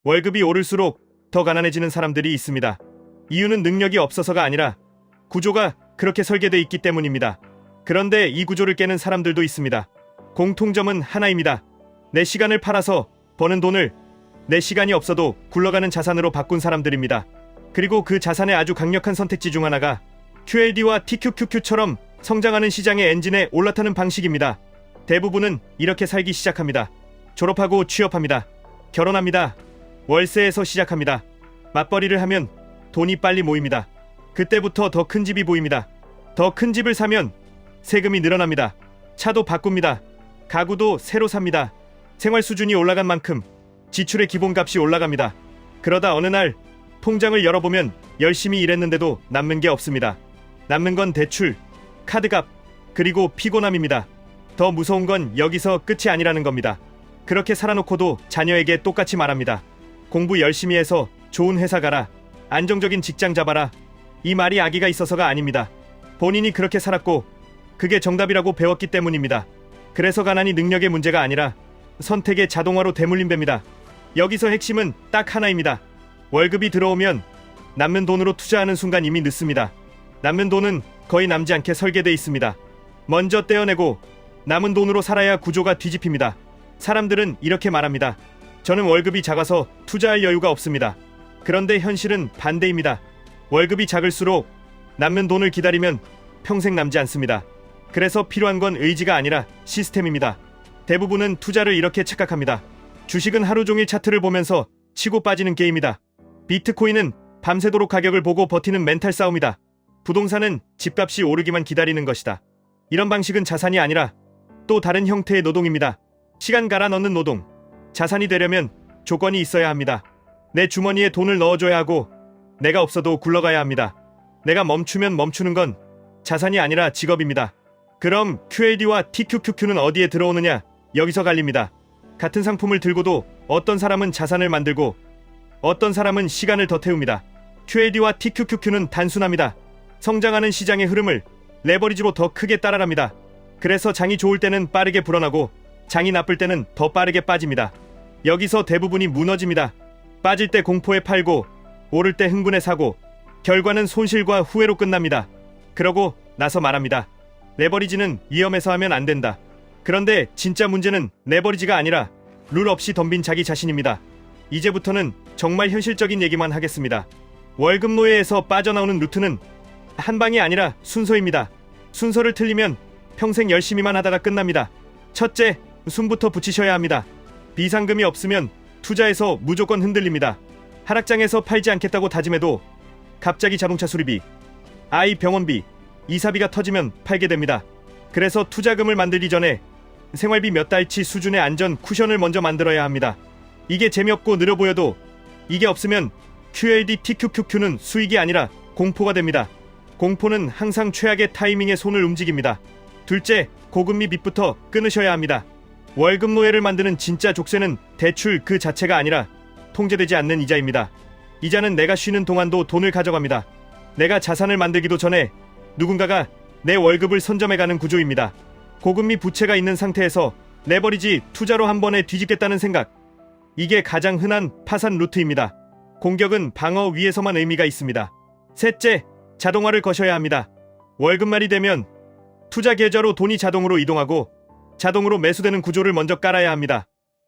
월급이 오를수록 더 가난해지는 사람들이 있습니다. 이유는 능력이 없어서가 아니라 구조가 그렇게 설계되어 있기 때문입니다. 그런데 이 구조를 깨는 사람들도 있습니다. 공통점은 하나입니다. 내 시간을 팔아서 버는 돈을 내 시간이 없어도 굴러가는 자산으로 바꾼 사람들입니다. 그리고 그 자산의 아주 강력한 선택지 중 하나가 QLD와 TQQQ처럼 성장하는 시장의 엔진에 올라타는 방식입니다. 대부분은 이렇게 살기 시작합니다. 졸업하고 취업합니다. 결혼합니다. 월세에서 시작합니다. 맞벌이를 하면 돈이 빨리 모입니다. 그때부터 더 큰 집이 보입니다. 더 큰 집을 사면 세금이 늘어납니다. 차도 바꿉니다. 가구도 새로 삽니다. 생활 수준이 올라간 만큼 지출의 기본값이 올라갑니다. 그러다 어느 날 통장을 열어보면 열심히 일했는데도 남는 게 없습니다. 남는 건 대출, 카드값, 그리고 피곤함입니다. 더 무서운 건 여기서 끝이 아니라는 겁니다. 그렇게 살아놓고도 자녀에게 똑같이 말합니다. 공부 열심히 해서 좋은 회사 가라. 안정적인 직장 잡아라. 이 말이 악의가 있어서가 아닙니다. 본인이 그렇게 살았고 그게 정답이라고 배웠기 때문입니다. 그래서 가난이 능력의 문제가 아니라 선택의 자동화로 대물림 됩니다. 여기서 핵심은 딱 하나입니다. 월급이 들어오면 남는 돈으로 투자하는 순간 이미 늦습니다. 남는 돈은 거의 남지 않게 설계되어 있습니다. 먼저 떼어내고 남은 돈으로 살아야 구조가 뒤집힙니다. 사람들은 이렇게 말합니다. 저는 월급이 작아서 투자할 여유가 없습니다. 그런데 현실은 반대입니다. 월급이 작을수록 남는 돈을 기다리면 평생 남지 않습니다. 그래서 필요한 건 의지가 아니라 시스템입니다. 대부분은 투자를 이렇게 착각합니다. 주식은 하루 종일 차트를 보면서 치고 빠지는 게임이다. 비트코인은 밤새도록 가격을 보고 버티는 멘탈 싸움이다. 부동산은 집값이 오르기만 기다리는 것이다. 이런 방식은 자산이 아니라 또 다른 형태의 노동입니다. 시간 갈아 넣는 노동. 자산이 되려면 조건이 있어야 합니다. 내 주머니에 돈을 넣어줘야 하고 내가 없어도 굴러가야 합니다. 내가 멈추면 멈추는 건 자산이 아니라 직업입니다. 그럼 QLD와 TQQQ는 어디에 들어오느냐? 여기서 갈립니다. 같은 상품을 들고도 어떤 사람은 자산을 만들고 어떤 사람은 시간을 더 태웁니다. QLD와 TQQQ는 단순합니다. 성장하는 시장의 흐름을 레버리지로 더 크게 따라갑니다. 그래서 장이 좋을 때는 빠르게 불어나고 장이 나쁠 때는 더 빠르게 빠집니다. 여기서 대부분이 무너집니다. 빠질 때 공포에 팔고 오를 때 흥분에 사고 결과는 손실과 후회로 끝납니다. 그러고 나서 말합니다. 레버리지는 위험해서 하면 안 된다. 그런데 진짜 문제는 레버리지가 아니라 룰 없이 덤빈 자기 자신입니다. 이제부터는 정말 현실적인 얘기만 하겠습니다. 월급 노예에서 빠져나오는 루트는 한 방이 아니라 순서입니다. 순서를 틀리면 평생 열심히만 하다가 끝납니다. 첫째, 숨부터 붙이셔야 합니다. 비상금이 없으면 투자에서 무조건 흔들립니다. 하락장에서 팔지 않겠다고 다짐해도 갑자기 자동차 수리비, 아이 병원비, 이사비가 터지면 팔게 됩니다. 그래서 투자금을 만들기 전에 생활비 몇 달치 수준의 안전 쿠션을 먼저 만들어야 합니다. 이게 재미없고 느려 보여도 이게 없으면 QLD, TQQQ는 수익이 아니라 공포가 됩니다. 공포는 항상 최악의 타이밍에 손을 움직입니다. 둘째, 고금리 빚부터 끊으셔야 합니다. 월급 노예를 만드는 진짜 족쇄는 대출 그 자체가 아니라 통제되지 않는 이자입니다. 이자는 내가 쉬는 동안도 돈을 가져갑니다. 내가 자산을 만들기도 전에 누군가가 내 월급을 선점해가는 구조입니다. 고금리 부채가 있는 상태에서 레버리지 투자로 한 번에 뒤집겠다는 생각. 이게 가장 흔한 파산 루트입니다. 공격은 방어 위에서만 의미가 있습니다. 셋째, 자동화를 거셔야 합니다. 월급말이 되면 투자 계좌로 돈이 자동으로 이동하고 자동으로 매수되는 구조를 먼저 깔아야 합니다.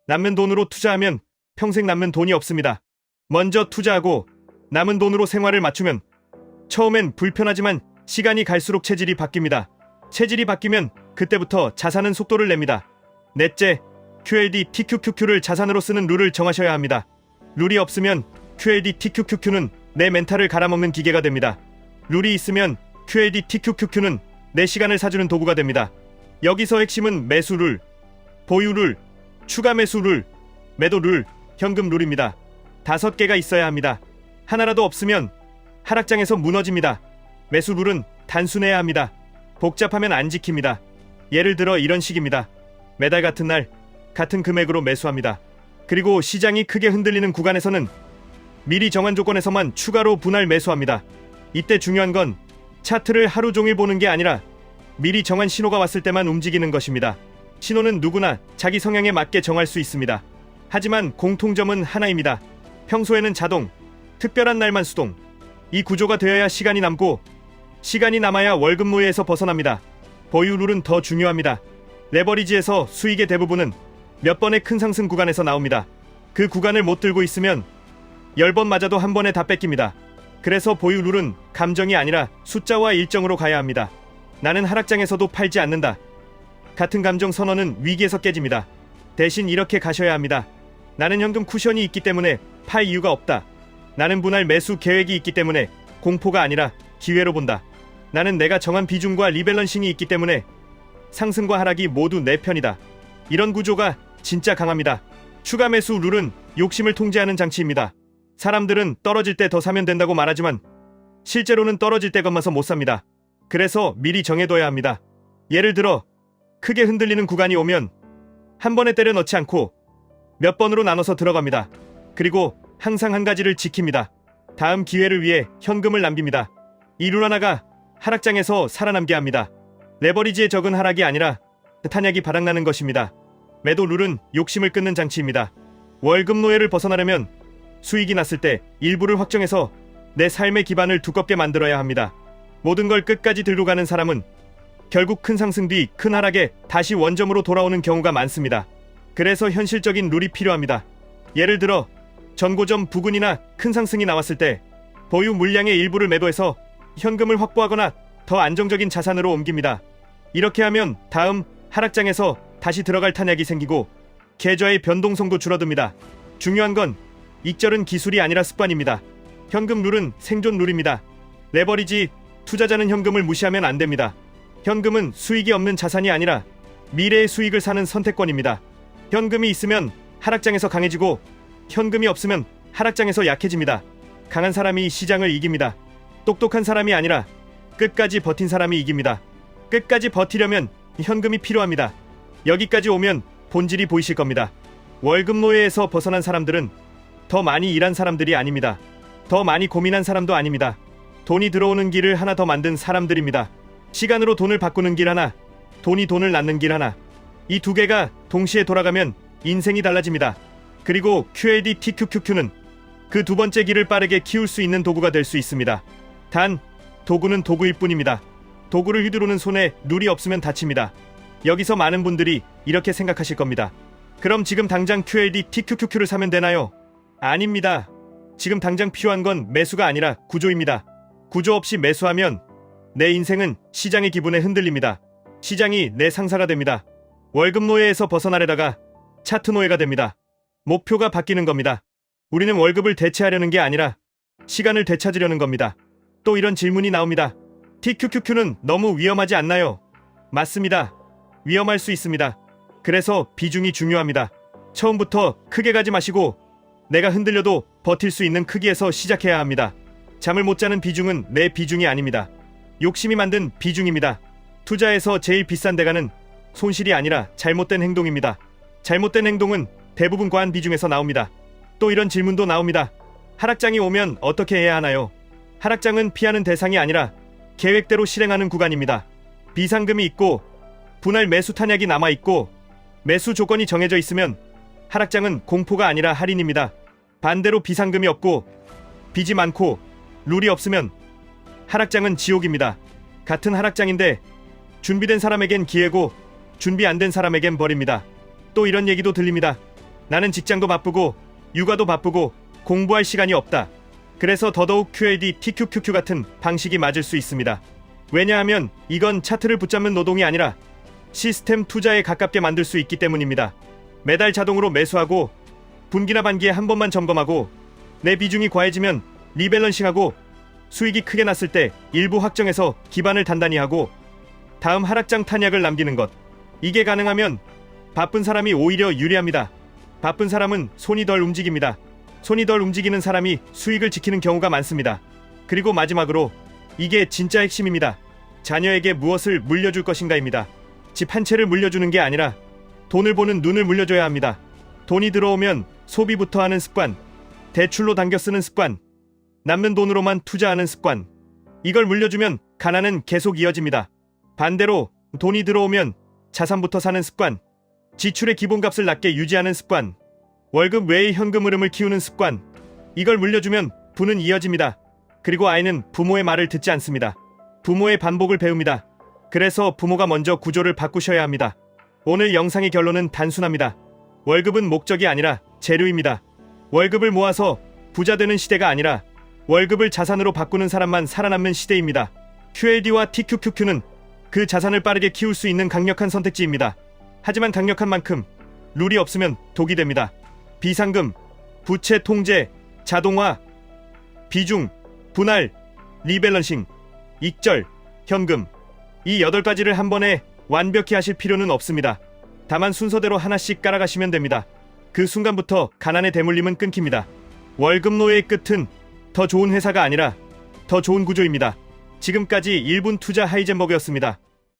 남는 돈으로 투자하면 평생 남는 돈이 없습니다. 먼저 투자하고 남은 돈으로 생활을 맞추면 처음엔 불편하지만 시간이 갈수록 체질이 바뀝니다. 체질이 바뀌면 그때부터 자산은 속도를 냅니다. 넷째, QLD, TQQQ를 자산으로 쓰는 룰을 정하셔야 합니다. 룰이 없으면 QLD, TQQQ는 내 멘탈을 갈아먹는 기계가 됩니다. 룰이 있으면 QLD, TQQQ는 내 시간을 사주는 도구가 됩니다. 여기서 핵심은 매수 룰, 보유 룰, 추가 매수 룰, 매도 룰, 현금 룰입니다. 5개가 있어야 합니다. 하나라도 없으면 하락장에서 무너집니다. 매수 룰은 단순해야 합니다. 복잡하면 안 지킵니다. 예를 들어 이런 식입니다. 매달 같은 날 같은 금액으로 매수합니다. 그리고 시장이 크게 흔들리는 구간에서는 미리 정한 조건에서만 추가로 분할 매수합니다. 이때 중요한 건 차트를 하루 종일 보는 게 아니라 미리 정한 신호가 왔을 때만 움직이는 것입니다. 신호는 누구나 자기 성향에 맞게 정할 수 있습니다. 하지만 공통점은 하나입니다. 평소에는 자동, 특별한 날만 수동. 이 구조가 되어야 시간이 남고 시간이 남아야 월급 노예에서 벗어납니다. 보유 룰은 더 중요합니다. 레버리지에서 수익의 대부분은 몇 번의 큰 상승 구간에서 나옵니다. 그 구간을 못 들고 있으면 10번 맞아도 한 번에 다 뺏깁니다. 그래서 보유 룰은 감정이 아니라 숫자와 일정으로 가야 합니다. 나는 하락장에서도 팔지 않는다. 같은 감정 선언은 위기에서 깨집니다. 대신 이렇게 가셔야 합니다. 나는 현금 쿠션이 있기 때문에 팔 이유가 없다. 나는 분할 매수 계획이 있기 때문에 공포가 아니라 기회로 본다. 나는 내가 정한 비중과 리밸런싱이 있기 때문에 상승과 하락이 모두 내 편이다. 이런 구조가 진짜 강합니다. 추가 매수 룰은 욕심을 통제하는 장치입니다. 사람들은 떨어질 때 더 사면 된다고 말하지만 실제로는 떨어질 때 겁나서 못 삽니다. 그래서 미리 정해둬야 합니다. 예를 들어 크게 흔들리는 구간이 오면 한 번에 때려 넣지 않고 몇 번으로 나눠서 들어갑니다. 그리고 항상 한 가지를 지킵니다. 다음 기회를 위해 현금을 남깁니다. 이 룰 하나가 하락장에서 살아남게 합니다. 레버리지의 적은 하락이 아니라 탄약이 바닥나는 것입니다. 매도 룰은 욕심을 끊는 장치입니다. 월급 노예를 벗어나려면 수익이 났을 때 일부를 확정해서 내 삶의 기반을 두껍게 만들어야 합니다. 모든 걸 끝까지 들고 가는 사람은 결국 큰 상승 뒤 큰 하락에 다시 원점으로 돌아오는 경우가 많습니다. 그래서 현실적인 룰이 필요합니다. 예를 들어 전고점 부근이나 큰 상승이 나왔을 때 보유 물량의 일부를 매도해서 현금을 확보하거나 더 안정적인 자산으로 옮깁니다. 이렇게 하면 다음 하락장에서 다시 들어갈 탄약이 생기고 계좌의 변동성도 줄어듭니다. 중요한 건 익절은 기술이 아니라 습관입니다. 현금 룰은 생존 룰입니다. 레버리지 투자자는 현금을 무시하면 안 됩니다. 현금은 수익이 없는 자산이 아니라 미래의 수익을 사는 선택권입니다. 현금이 있으면 하락장에서 강해지고 현금이 없으면 하락장에서 약해집니다. 강한 사람이 시장을 이깁니다. 똑똑한 사람이 아니라 끝까지 버틴 사람이 이깁니다. 끝까지 버티려면 현금이 필요합니다. 여기까지 오면 본질이 보이실 겁니다. 월급 노예에서 벗어난 사람들은 더 많이 일한 사람들이 아닙니다. 더 많이 고민한 사람도 아닙니다. 돈이 들어오는 길을 하나 더 만든 사람들입니다. 시간으로 돈을 바꾸는 길 하나, 돈이 돈을 낳는 길 하나. 이 두 개가 동시에 돌아가면 인생이 달라집니다. 그리고 QLD TQQQ는 그 두 번째 길을 빠르게 키울 수 있는 도구가 될 수 있습니다. 단, 도구는 도구일 뿐입니다. 도구를 휘두르는 손에 룰이 없으면 다칩니다. 여기서 많은 분들이 이렇게 생각하실 겁니다. 그럼 지금 당장 QLD TQQQ를 사면 되나요? 아닙니다. 지금 당장 필요한 건 매수가 아니라 구조입니다. 구조 없이 매수하면 내 인생은 시장의 기분에 흔들립니다. 시장이 내 상사가 됩니다. 월급 노예에서 벗어나려다가 차트 노예가 됩니다. 목표가 바뀌는 겁니다. 우리는 월급을 대체하려는 게 아니라 시간을 되찾으려는 겁니다. 또 이런 질문이 나옵니다. TQQQ는 너무 위험하지 않나요? 맞습니다. 위험할 수 있습니다. 그래서 비중이 중요합니다. 처음부터 크게 가지 마시고 내가 흔들려도 버틸 수 있는 크기에서 시작해야 합니다. 잠을 못 자는 비중은 내 비중이 아닙니다. 욕심이 만든 비중입니다. 투자에서 제일 비싼 대가는 손실이 아니라 잘못된 행동입니다. 잘못된 행동은 대부분 과한 비중에서 나옵니다. 또 이런 질문도 나옵니다. 하락장이 오면 어떻게 해야 하나요? 하락장은 피하는 대상이 아니라 계획대로 실행하는 구간입니다. 비상금이 있고 분할 매수 탄약이 남아있고 매수 조건이 정해져 있으면 하락장은 공포가 아니라 할인입니다. 반대로 비상금이 없고 빚이 많고 룰이 없으면 하락장은 지옥입니다. 같은 하락장인데 준비된 사람에겐 기회고 준비 안 된 사람에겐 벌입니다. 또 이런 얘기도 들립니다. 나는 직장도 바쁘고 육아도 바쁘고 공부할 시간이 없다. 그래서 더더욱 QLD TQQQ 같은 방식이 맞을 수 있습니다. 왜냐하면 이건 차트를 붙잡는 노동이 아니라 시스템 투자에 가깝게 만들 수 있기 때문입니다. 매달 자동으로 매수하고 분기나 반기에 한 번만 점검하고 내 비중이 과해지면 리밸런싱하고 수익이 크게 났을 때 일부 확정해서 기반을 단단히 하고 다음 하락장 탄약을 남기는 것. 이게 가능하면 바쁜 사람이 오히려 유리합니다. 바쁜 사람은 손이 덜 움직입니다. 손이 덜 움직이는 사람이 수익을 지키는 경우가 많습니다. 그리고 마지막으로 이게 진짜 핵심입니다. 자녀에게 무엇을 물려줄 것인가입니다. 집 한 채를 물려주는 게 아니라 돈을 보는 눈을 물려줘야 합니다. 돈이 들어오면 소비부터 하는 습관, 대출로 당겨 쓰는 습관, 남는 돈으로만 투자하는 습관. 이걸 물려주면 가난은 계속 이어집니다. 반대로 돈이 들어오면 자산부터 사는 습관, 지출의 기본값을 낮게 유지하는 습관, 월급 외의 현금 흐름을 키우는 습관, 이걸 물려주면 부는 이어집니다. 그리고 아이는 부모의 말을 듣지 않습니다. 부모의 반복을 배웁니다. 그래서 부모가 먼저 구조를 바꾸셔야 합니다. 오늘 영상의 결론은 단순합니다. 월급은 목적이 아니라 재료입니다. 월급을 모아서 부자 되는 시대가 아니라 월급을 자산으로 바꾸는 사람만 살아남는 시대입니다. QLD와 TQQQ는 그 자산을 빠르게 키울 수 있는 강력한 선택지입니다. 하지만 강력한 만큼 룰이 없으면 독이 됩니다. 비상금, 부채 통제, 자동화, 비중, 분할, 리밸런싱, 익절, 현금, 이 8가지를 한 번에 완벽히 하실 필요는 없습니다. 다만 순서대로 하나씩 깔아가시면 됩니다. 그 순간부터 가난의 대물림은 끊깁니다. 월급 노예의 끝은 더 좋은 회사가 아니라 더 좋은 구조입니다. 지금까지 1분 투자 하이젠버그였습니다.